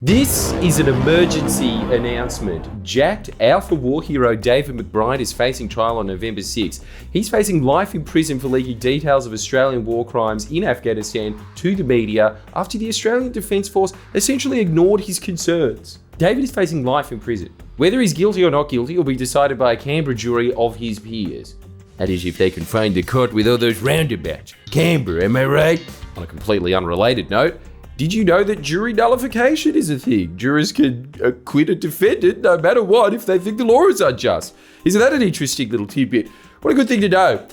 This is an emergency announcement. Jacked Alpha War hero David McBride is facing trial on November 6th. He's facing life in prison for leaking details of Australian war crimes in Afghanistan to the media after the Australian Defence Force essentially ignored his concerns. David is facing life in prison. Whether he's guilty or not guilty will be decided by a Canberra jury of his peers. That is, if they can find the court with all those roundabouts. Canberra, am I right? On a completely unrelated note, did you know that jury nullification is a thing? Jurors can acquit a defendant no matter what if they think the law is unjust. Isn't that an interesting little tidbit? What a good thing to know.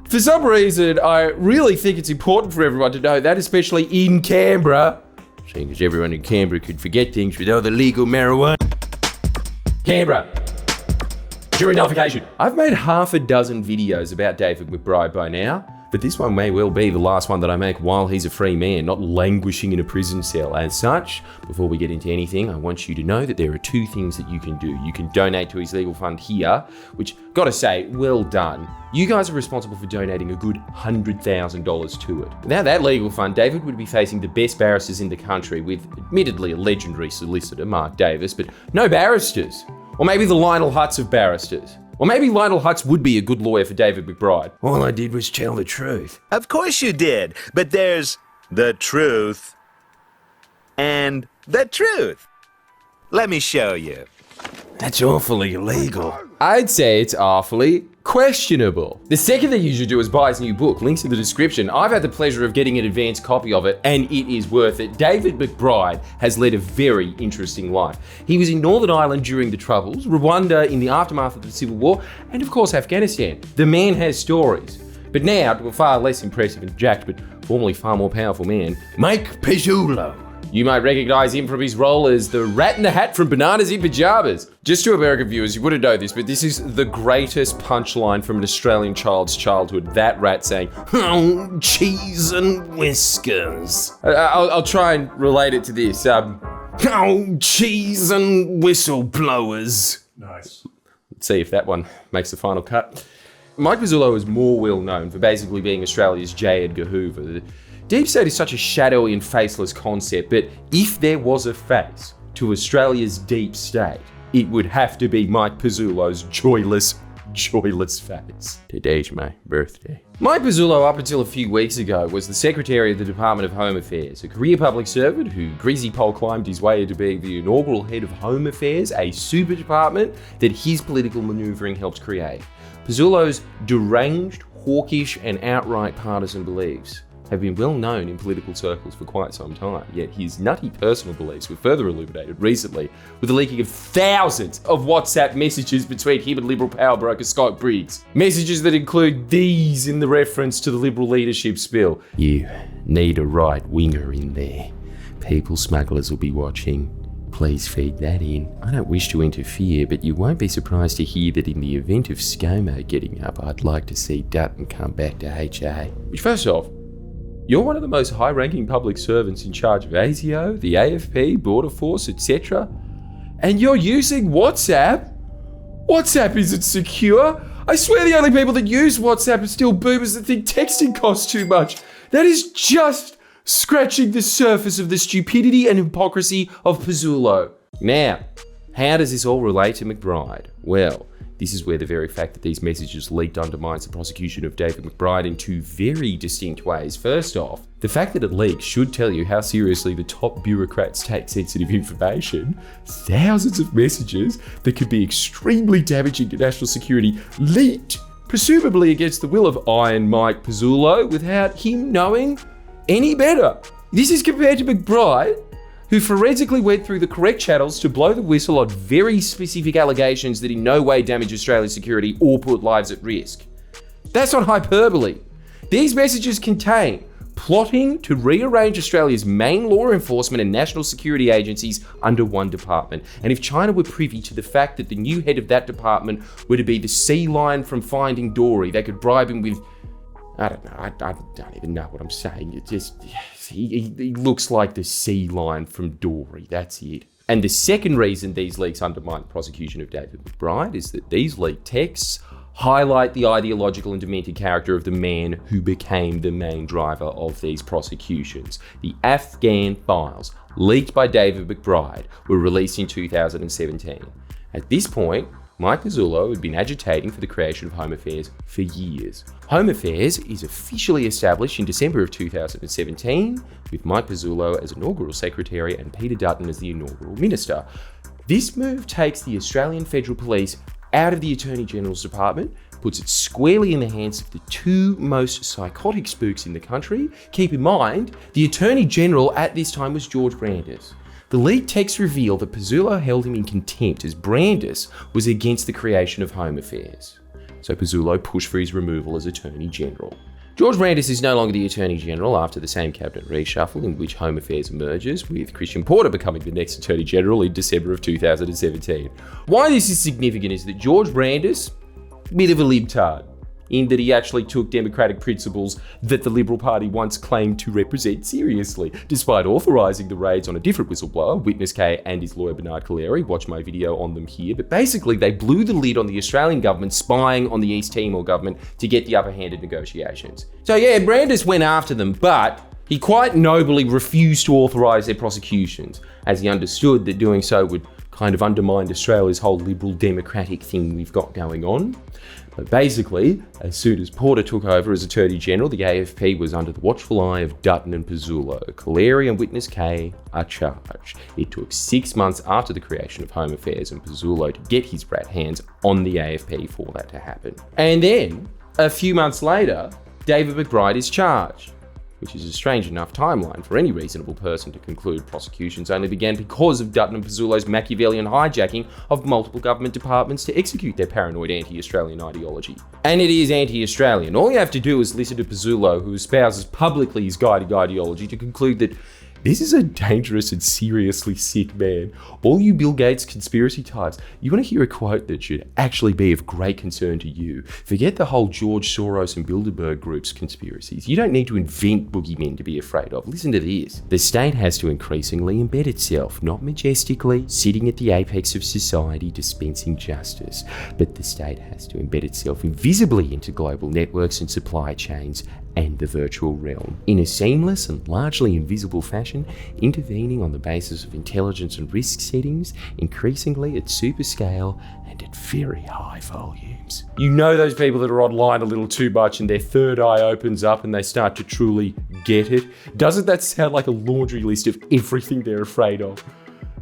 For some reason, I really think it's important for everyone to know that, especially in Canberra. Seeing as everyone in Canberra could forget things with all the legal marijuana. Canberra. Jury nullification. I've made half a dozen videos about David McBride by now, but this one may well be the last one that I make while he's a free man, not languishing in a prison cell. As such, before we get into anything, I want you to know that there are two things that you can do. You can donate to his legal fund here, which, gotta say, well done. You guys are responsible for donating a good $100,000 to it. Without that legal fund, David would be facing the best barristers in the country with, admittedly, a legendary solicitor, Mark Davis, but no barristers. Or maybe the Lionel Hutz of barristers. Or maybe Lionel Hutz would be a good lawyer for David McBride. All I did was tell the truth. Of course you did, but there's the truth and the truth. Let me show you. That's awfully illegal. I'd say it's awfully questionable. The second thing you should do is buy his new book. Links in the description. I've had the pleasure of getting an advanced copy of it, and it is worth it. David McBride has led a very interesting life. He was in Northern Ireland during the Troubles, Rwanda in the aftermath of the Civil War, and of course Afghanistan. The man has stories. But now, to a far less impressive and jacked, but formerly far more powerful man, Mike Pizzullo. You might recognize him from his role as the Rat in the Hat from Bananas in Pyjamas. Just to American viewers, you wouldn't know this, but this is the greatest punchline from an Australian child's childhood. That rat saying, "Oh, cheese and whiskers." I'll try and relate it to this. "Oh, cheese and whistleblowers." Nice. Let's see if that one makes the final cut. Mike Pizzullo is more well known for basically being Australia's J. Edgar Hoover. Deep state is such a shadowy and faceless concept, but if there was a face to Australia's deep state, it would have to be Mike Pizzullo's joyless face. Today's my birthday. Mike Pizzullo, up until a few weeks ago, was the Secretary of the Department of Home Affairs, a career public servant who greasy pole climbed his way into being the inaugural head of Home Affairs, a super department that his political manoeuvring helped create. Pizzullo's deranged, hawkish, and outright partisan beliefs have been well known in political circles for quite some time, yet his nutty personal beliefs were further illuminated recently with the leaking of thousands of WhatsApp messages between him and Liberal power broker Scott Briggs. Messages that include these in the reference to the Liberal leadership spill. "You need a right winger in there. People smugglers will be watching. Please feed that in. I don't wish to interfere, but you won't be surprised to hear that in the event of ScoMo getting up, I'd like to see Dutton come back to HA." Which, first off, you're one of the most high-ranking public servants in charge of ASIO, the AFP, Border Force, etc. And you're using WhatsApp? WhatsApp isn't secure. I swear the only people that use WhatsApp are still boomers that think texting costs too much. That is just scratching the surface of the stupidity and hypocrisy of Pizzullo. Now, how does this all relate to McBride? Well, this is where the very fact that these messages leaked undermines the prosecution of David McBride in two very distinct ways. First off, the fact that it leaks should tell you how seriously the top bureaucrats take sensitive information. Thousands of messages that could be extremely damaging to national security leaked, presumably against the will of Iron Mike Pizzullo, without him knowing any better. This is compared to McBride, who forensically went through the correct channels to blow the whistle on very specific allegations that in no way damage Australia's security or put lives at risk. That's not hyperbole. These messages contain plotting to rearrange Australia's main law enforcement and national security agencies under one department. And if China were privy to the fact that the new head of that department were to be the sea lion from Finding Dory, they could bribe him with, I don't know, I don't even know what I'm saying. It just, he looks like the sea lion from Dory, that's it. And the second reason these leaks undermine the prosecution of David McBride is that these leaked texts highlight the ideological and demented character of the man who became the main driver of these prosecutions. The Afghan files leaked by David McBride, were released in 2017. At this point, Mike Pizzullo had been agitating for the creation of Home Affairs for years. Home Affairs is officially established in December of 2017, with Mike Pizzullo as inaugural secretary and Peter Dutton as the inaugural minister. This move takes the Australian Federal Police out of the Attorney General's department, puts it squarely in the hands of the two most psychotic spooks in the country. Keep in mind, the Attorney General at this time was George Brandis. The leaked texts reveal that Pizzullo held him in contempt as Brandis was against the creation of Home Affairs. So Pizzullo pushed for his removal as Attorney General. George Brandis is no longer the Attorney General after the same cabinet reshuffle in which Home Affairs emerges, with Christian Porter becoming the next Attorney General in December of 2017. Why this is significant is that George Brandis, bit of a libtard, in that he actually took democratic principles that the Liberal Party once claimed to represent seriously, despite authorising the raids on a different whistleblower, Witness K and his lawyer Bernard Collaery. Watch my video on them here. But basically, they blew the lid on the Australian government spying on the East Timor government to get the upper hand in negotiations. So yeah, Brandis went after them, but he quite nobly refused to authorise their prosecutions, as he understood that doing so would kind of undermined Australia's whole liberal democratic thing we've got going on. But basically, as soon as Porter took over as Attorney General, the AFP was under the watchful eye of Dutton and Pizzullo. Collaery and Witness K are charged. It took 6 months after the creation of Home Affairs and Pizzullo to get his rat hands on the AFP for that to happen. And then, a few months later, David McBride is charged, which is a strange enough timeline for any reasonable person to conclude prosecutions only began because of Dutton and Pizzullo's Machiavellian hijacking of multiple government departments to execute their paranoid anti-Australian ideology. And it is anti-Australian. All you have to do is listen to Pizzullo, who espouses publicly his guiding ideology, to conclude that this is a dangerous and seriously sick man. All you Bill Gates conspiracy types, you want to hear a quote that should actually be of great concern to you. Forget the whole George Soros and Bilderberg group's conspiracies. You don't need to invent boogeymen to be afraid of. Listen to this. The state has to increasingly embed itself, not majestically, sitting at the apex of society dispensing justice, but the state has to embed itself invisibly into global networks and supply chains and the virtual realm, in a seamless and largely invisible fashion, intervening on the basis of intelligence and risk settings, increasingly at super scale and at very high volumes. You know those people that are online a little too much and their third eye opens up and they start to truly get it? Doesn't that sound like a laundry list of everything they're afraid of?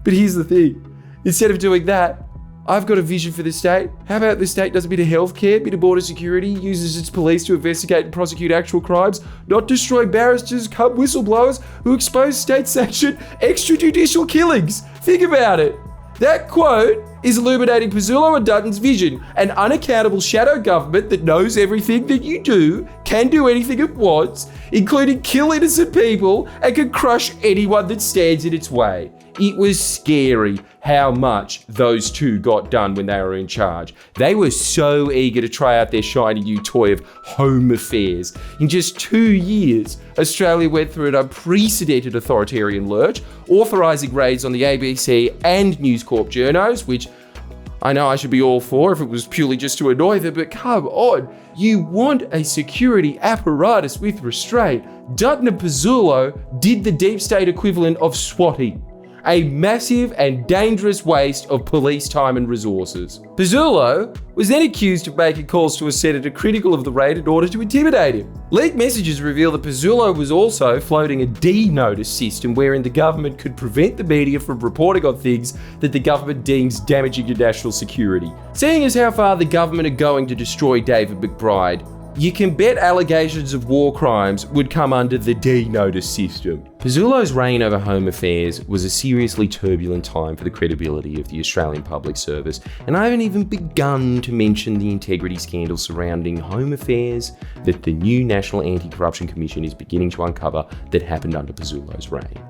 But here's the thing, instead of doing that, I've got a vision for the state. How about the state does a bit of healthcare, a bit of border security, uses its police to investigate and prosecute actual crimes, not destroy barristers, cum whistleblowers who expose state-sanctioned extrajudicial killings. Think about it. That quote is illuminating Pizzullo and Dutton's vision, an unaccountable shadow government that knows everything that you do, can do anything it wants, including kill innocent people, and can crush anyone that stands in its way. It was scary how much those two got done when they were in charge. They were so eager to try out their shiny new toy of Home Affairs. In just 2 years, Australia went through an unprecedented authoritarian lurch, authorising raids on the ABC and News Corp journos, which I know I should be all for if it was purely just to annoy them, but come on. You want a security apparatus with restraint. Dutton and Pizzullo did the deep state equivalent of swatting. A massive and dangerous waste of police time and resources. Pizzullo was then accused of making calls to a senator critical of the raid in order to intimidate him. Leaked messages reveal that Pizzullo was also floating a D-notice system wherein the government could prevent the media from reporting on things that the government deems damaging to national security. Seeing as how far the government are going to destroy David McBride, you can bet allegations of war crimes would come under the D-notice system. Pizzullo's reign over Home Affairs was a seriously turbulent time for the credibility of the Australian public service, and I haven't even begun to mention the integrity scandal surrounding Home Affairs that the new National Anti-Corruption Commission is beginning to uncover that happened under Pizzullo's reign.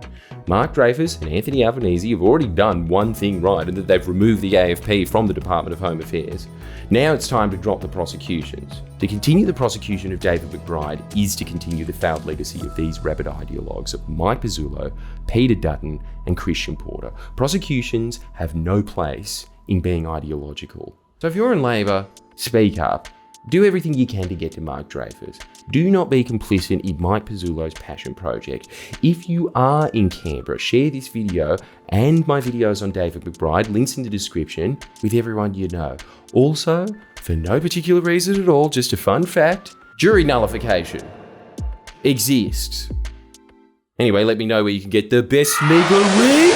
Mark Dreyfus and Anthony Albanese have already done one thing right, and that they've removed the AFP from the Department of Home Affairs. Now it's time to drop the prosecutions. To continue the prosecution of David McBride is to continue the failed legacy of these rabid ideologues of Mike Pizzullo, Peter Dutton, and Christian Porter. Prosecutions have no place in being ideological. So if you're in Labor, speak up. Do everything you can to get to Mark Dreyfus. Do not be complicit in Mike Pizzullo's passion project. If you are in Canberra, share this video and my videos on David McBride, links in the description, with everyone you know. Also, for no particular reason at all, just a fun fact, jury nullification exists. Anyway, let me know where you can get the best legal read.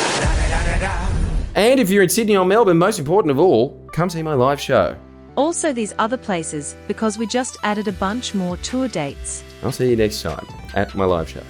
And if you're in Sydney or Melbourne, most important of all, come see my live show. Also these other places, because we just added a bunch more tour dates. I'll see you next time at my live show.